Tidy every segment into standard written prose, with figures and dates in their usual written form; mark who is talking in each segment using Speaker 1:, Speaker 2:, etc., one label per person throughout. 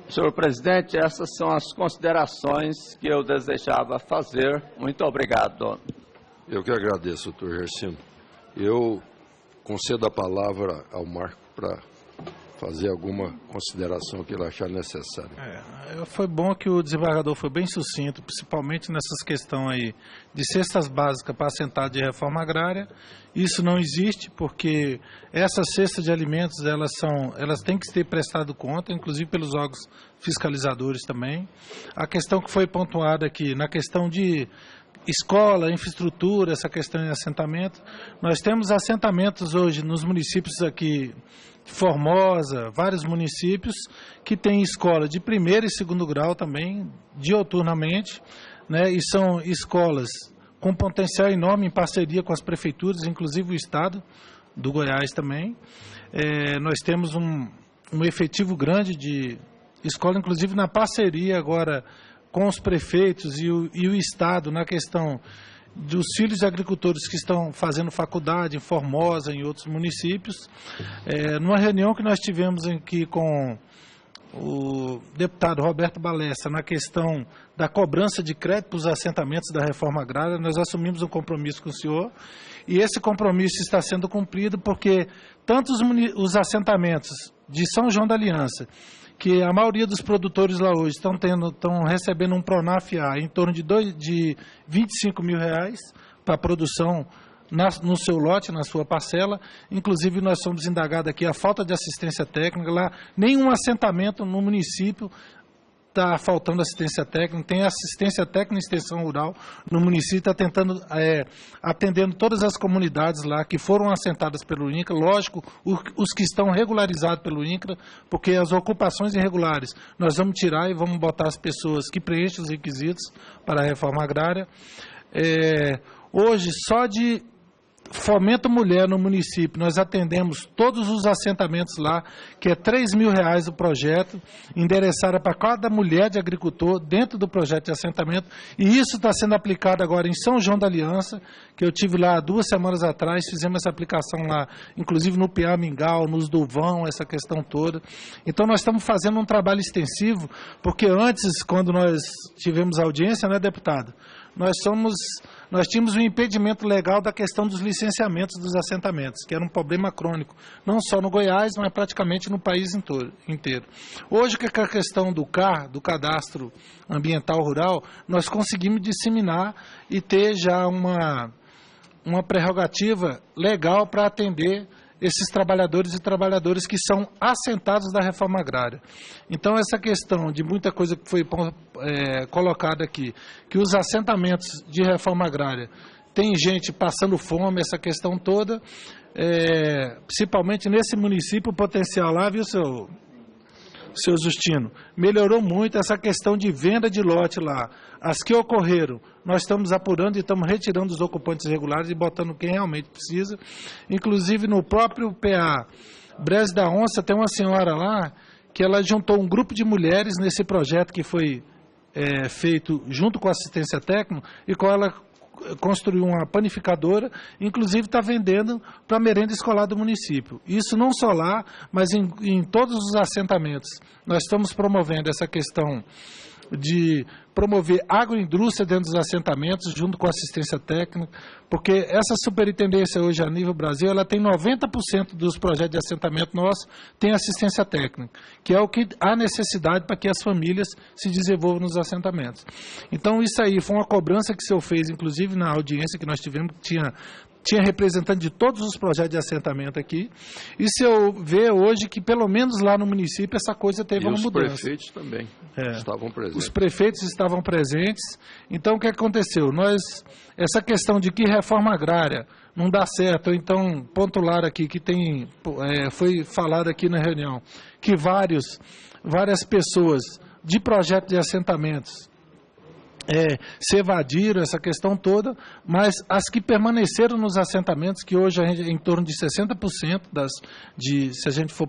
Speaker 1: Senhor presidente, essas são as considerações que eu desejava fazer. Muito obrigado.
Speaker 2: Eu que agradeço, doutor Gersino. Eu concedo a palavra ao Marco para fazer alguma consideração que ele achar necessária.
Speaker 3: Foi bom que o desembargador foi bem sucinto, principalmente nessas questões aí de cestas básicas para assentar de reforma agrária. Isso não existe, porque essas cestas de alimentos, elas têm que ser prestado conta, inclusive pelos órgãos fiscalizadores também. A questão que foi pontuada aqui, na questão de escola, infraestrutura, essa questão de assentamento, nós temos assentamentos hoje nos municípios aqui, Formosa, vários municípios que têm escola de primeiro e segundo grau também, dioturnamente, né, e são escolas com potencial enorme em parceria com as prefeituras, inclusive o estado do Goiás também. Nós temos um efetivo grande de escola, inclusive na parceria agora com os prefeitos e o estado na questão dos filhos de agricultores que estão fazendo faculdade em Formosa, em outros municípios. Numa reunião que nós tivemos aqui com o deputado Roberto Balestra na questão da cobrança de crédito para os assentamentos da reforma agrária, nós assumimos um compromisso com o senhor e esse compromisso está sendo cumprido porque tanto os assentamentos de São João da Aliança, que a maioria dos produtores lá hoje estão recebendo um Pronaf-A em torno de 25 mil reais para a produção no seu lote, na sua parcela. Inclusive, nós somos indagados aqui a falta de assistência técnica lá. Nenhum assentamento no município está faltando assistência técnica, tem assistência técnica em extensão rural no município, está tentando, atendendo todas as comunidades lá que foram assentadas pelo INCRA, lógico, os que estão regularizados pelo INCRA, porque as ocupações irregulares nós vamos tirar e vamos botar as pessoas que preenchem os requisitos para a reforma agrária. Hoje, só de Fomento Mulher no município, nós atendemos todos os assentamentos lá, que é R$3 mil o projeto, endereçado para cada mulher de agricultor dentro do projeto de assentamento, e isso está sendo aplicado agora em São João da Aliança, que eu tive lá 2 semanas atrás, fizemos essa aplicação lá, inclusive no Piá Mingau, nos Duvão, essa questão toda. Então nós estamos fazendo um trabalho extensivo, porque antes, quando nós tivemos audiência, né, deputado, nós tínhamos um impedimento legal da questão dos licenciamentos dos assentamentos, que era um problema crônico, não só no Goiás, mas praticamente no país inteiro. Hoje, com a questão do CAR, do Cadastro Ambiental Rural, nós conseguimos disseminar e ter já uma prerrogativa legal para atender esses trabalhadores e trabalhadoras que são assentados da reforma agrária. Então, essa questão de muita coisa que foi colocada aqui, que os assentamentos de reforma agrária, tem gente passando fome, essa questão toda, principalmente nesse município, o potencial lá, viu, seu Justino, melhorou muito essa questão de venda de lote lá. As que ocorreram, nós estamos apurando e estamos retirando os ocupantes irregulares e botando quem realmente precisa. Inclusive no próprio PA Breze da Onça, tem uma senhora lá que ela juntou um grupo de mulheres nesse projeto que foi feito junto com a assistência técnica e com ela construiu uma panificadora, inclusive está vendendo para a merenda escolar do município. Isso não só lá, mas em todos os assentamentos. Nós estamos promovendo essa questão de promover agroindústria dentro dos assentamentos, junto com assistência técnica, porque essa superintendência hoje a nível Brasil, ela tem 90% dos projetos de assentamento nossos tem assistência técnica, que é o que há necessidade para que as famílias se desenvolvam nos assentamentos. Então isso aí foi uma cobrança que o senhor fez, inclusive na audiência que nós tivemos, que tinha representante de todos os projetos de assentamento aqui, e se eu ver hoje que pelo menos lá no município essa coisa teve uma mudança.
Speaker 2: Os prefeitos também estavam presentes.
Speaker 3: Os prefeitos estavam presentes. Então o que aconteceu? Essa questão de que reforma agrária não dá certo, ou então pontuar aqui que foi falado aqui na reunião, que várias pessoas de projeto de assentamentos se evadiram, essa questão toda, mas as que permaneceram nos assentamentos, que hoje é em torno de 60% se a gente for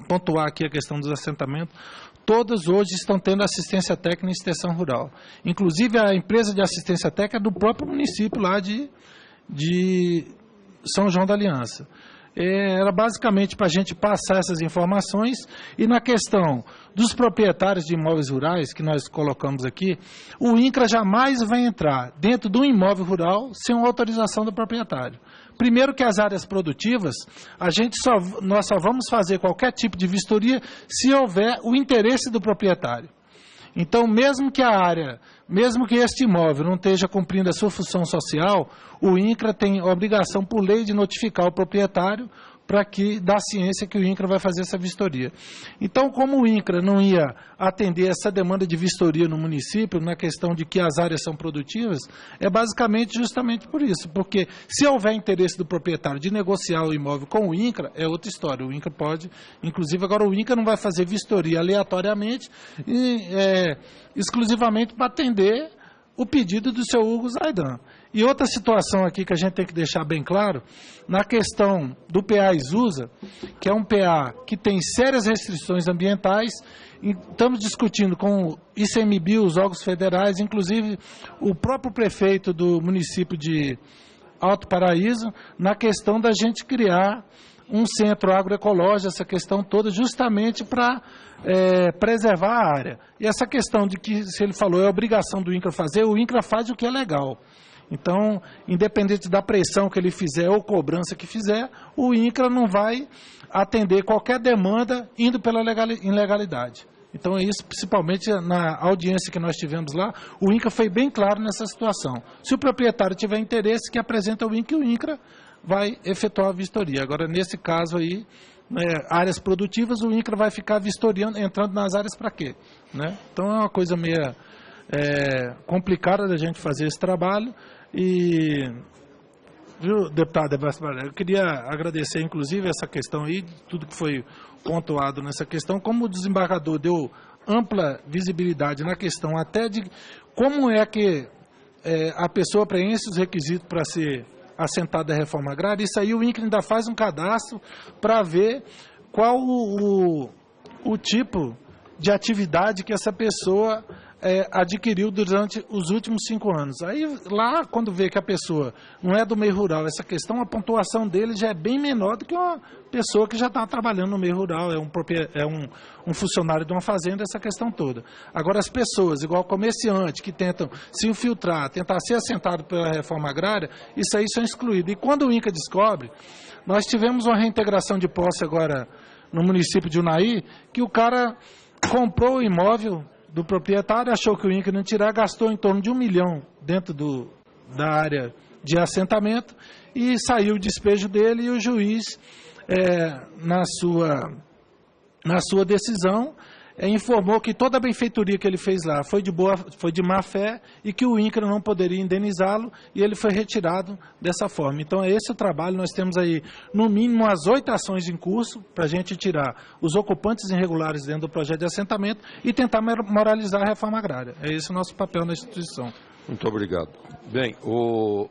Speaker 3: pontuar aqui a questão dos assentamentos, todas hoje estão tendo assistência técnica em extensão rural. Inclusive a empresa de assistência técnica é do próprio município lá de São João da Aliança. era basicamente para a gente passar essas informações. E na questão dos proprietários de imóveis rurais, que nós colocamos aqui, o INCRA jamais vai entrar dentro de um imóvel rural sem uma autorização do proprietário. Primeiro que as áreas produtivas, nós só vamos fazer qualquer tipo de vistoria se houver o interesse do proprietário. Então, mesmo que este imóvel não esteja cumprindo a sua função social, o INCRA tem obrigação por lei de notificar o proprietário para que dá ciência que o INCRA vai fazer essa vistoria. Então, como o INCRA não ia atender essa demanda de vistoria no município, na questão de que as áreas são produtivas, é basicamente justamente por isso, porque se houver interesse do proprietário de negociar o imóvel com o INCRA, é outra história. O INCRA pode, inclusive agora o INCRA não vai fazer vistoria aleatoriamente e exclusivamente para atender o pedido do seu Hugo Zaidan. E outra situação aqui que a gente tem que deixar bem claro, na questão do PA Isusa, que é um PA que tem sérias restrições ambientais, e estamos discutindo com o ICMBio, os órgãos federais, inclusive o próprio prefeito do município de Alto Paraíso, na questão da gente criar um centro agroecológico, essa questão toda, justamente para preservar a área. E essa questão de que, se ele falou, é obrigação do INCRA fazer, o INCRA faz o que é legal. Então, independente da pressão que ele fizer ou cobrança que fizer, o INCRA não vai atender qualquer demanda indo pela ilegalidade. Então é isso, principalmente na audiência que nós tivemos lá, o INCRA foi bem claro nessa situação. Se o proprietário tiver interesse, que apresenta ao INCRA, o INCRA vai efetuar a vistoria. Agora, nesse caso aí, áreas produtivas, o INCRA vai ficar vistoriando, entrando nas áreas para quê? Né? Então é uma coisa meio complicada da gente fazer esse trabalho. E, viu, deputado, eu queria agradecer, inclusive, essa questão aí, tudo que foi pontuado nessa questão, como o desembargador deu ampla visibilidade na questão até de como é que a pessoa preenche os requisitos para ser assentada a reforma agrária. Isso aí o INCRA ainda faz um cadastro para ver qual o tipo de atividade que essa pessoa adquiriu durante os últimos 5 anos. Aí lá, quando vê que a pessoa não é do meio rural, essa questão, a pontuação dele já é bem menor do que uma pessoa que já está trabalhando no meio rural, é um funcionário de uma fazenda, essa questão toda. Agora, as pessoas, igual comerciante, que tentam se infiltrar, tentar ser assentado pela reforma agrária, isso aí são excluídos. E quando o INCRA descobre, nós tivemos uma reintegração de posse agora no município de Unai, que o cara comprou o imóvel do proprietário, achou que o INCRA não tirar, gastou em torno de 1 milhão dentro da área de assentamento e saiu o despejo dele e o juiz, na sua decisão, informou que toda a benfeitoria que ele fez lá foi de má fé e que o INCRA não poderia indenizá-lo e ele foi retirado dessa forma. Então é esse o trabalho, nós temos aí no mínimo as 8 ações em curso para a gente tirar os ocupantes irregulares dentro do projeto de assentamento e tentar moralizar a reforma agrária. É esse o nosso papel na instituição.
Speaker 2: Muito obrigado. Bem, o